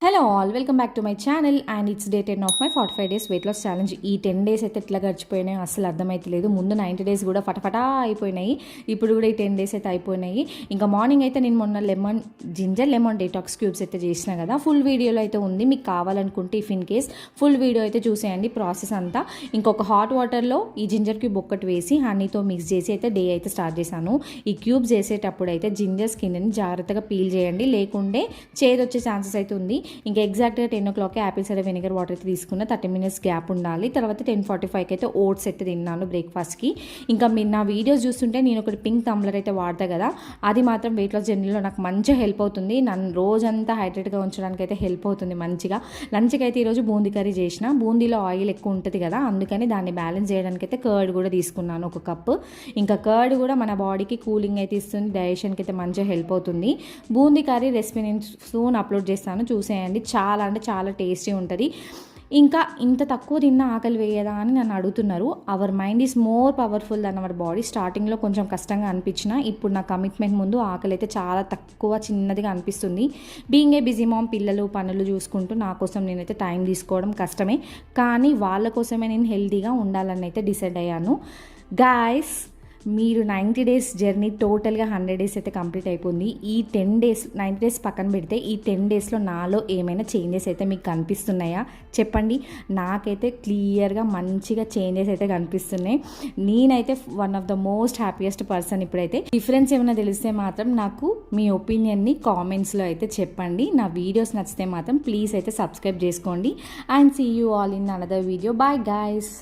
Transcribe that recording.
Hello all welcome back to my channel and it's day 10 of my 45 days weight loss challenge. ఈ 10 days అయితే ఎట్లా గడిచిపోయినాయి అసలు అర్థమైతలేదు. ముందు 90 డేస్ కూడా ఫటఫటా అయిపోయినాయి, ఇప్పుడు కూడా ఈ 10 డేస్ అయితే అయిపోయినాయి. ఇంకా మార్నింగ్ అయితే నేను మొన్న జింజర్ లెమన్ డీటాక్స్ క్యూబ్స్ అయితే చేసిన కదా, ఫుల్ వీడియోలో అయితే ఉంది. మీకు కావాలనుకుంటే if in case full video అయితే చూసేయండి ప్రాసెస్ అంతా. ఇంకొక హాట్ వాటర్లో ఈ జింజర్ క్యూబ్ ఒక్కటి వేసి హనీతో మిక్స్ చేసి అయితే డే అయితే స్టార్ట్ చేశాను. ఈ క్యూబ్స్ చేసేటప్పుడు అయితే జింజర్ స్కిన్ని జాగ్రత్తగా పీల్ చేయండి, లేకుంటే చేదు వచ్చే ఛాన్సెస్ అయితే ఉంది. ఇంకా ఎగ్జాక్ట్గా 10 o'clock Apple cider vinegar water అయితే తీసుకున్న 30 minutes గ్యాప్ ఉండాలి. తర్వాత 10:45కి అయితే ఓట్స్ అయితే తిన్నాను బ్రేక్ఫాస్ట్కి. ఇంకా మీరు నా వీడియోస్ చూస్తుంటే నేను ఒకటి పింక్ టంబ్లర్ అయితే వాడతా కదా, అది మాత్రం వెయిట్ లాస్ జర్నీలో నాకు మంచిగా హెల్ప్ అవుతుంది. నన్ను రోజంతా హైడ్రేట్గా ఉంచడానికి అయితే హెల్ప్ అవుతుంది మంచిగా. లంచ్కి అయితే ఈరోజు బూందీ కర్రీ చేసిన. బూందీలో ఆయిల్ ఎక్కువ ఉంటుంది కదా, అందుకని దాన్ని బ్యాలెన్స్ చేయడానికి అయితే కర్డ్ కూడా తీసుకున్నాను ఒక కప్పు. ఇంకా కర్డ్ కూడా మన బాడీకి కూలింగ్ అయితే ఇస్తుంది, డైజెషన్కి అయితే మంచిగా హెల్ప్ అవుతుంది. బూందీ కర్రీ రెసిపీ నేను సూన్ అప్లోడ్ చేస్తాను, చూసేయండి. చాలా అంటే చాలా టేస్టీ ఉంటుంది. ఇంకా ఇంత తక్కువ తిన్న ఆకలి వేయదా అని నన్ను అడుగుతున్నారు. Our mind is more powerful than our body. స్టార్టింగ్లో కొంచెం కష్టంగా అనిపించిన, ఇప్పుడు నా కమిట్మెంట్ ముందు ఆకలి అయితే చాలా తక్కువ, చిన్నదిగా అనిపిస్తుంది. బీయింగ్ ఏ బిజీ మామ్, పిల్లలు పనులు చూసుకుంటూ నా కోసం నేనైతే టైం తీసుకోవడం కష్టమే, కానీ వాళ్ళ కోసమే నేను హెల్తీగా ఉండాలని అయితే డిసైడ్ అయ్యాను. గాయస్, మీరు 90 days జర్నీ టోటల్గా 100 days అయితే కంప్లీట్ అయిపోయింది. ఈ 10 days 90 days పక్కన పెడితే ఈ 10 daysలో నాలో ఏమైనా చేంజెస్ అయితే మీకు కనిపిస్తున్నాయా చెప్పండి. నాకైతే క్లియర్గా మంచిగా చేంజెస్ అయితే కనిపిస్తున్నాయి. నేనైతే one of the most happiest person. ఇప్పుడైతే డిఫరెన్స్ ఏమైనా తెలిస్తే మాత్రం నాకు మీ ఒపీనియన్ని కామెంట్స్లో అయితే చెప్పండి. నా వీడియోస్ నచ్చితే మాత్రం ప్లీజ్ అయితే సబ్స్క్రైబ్ చేసుకోండి. And see you all in another video. Bye guys.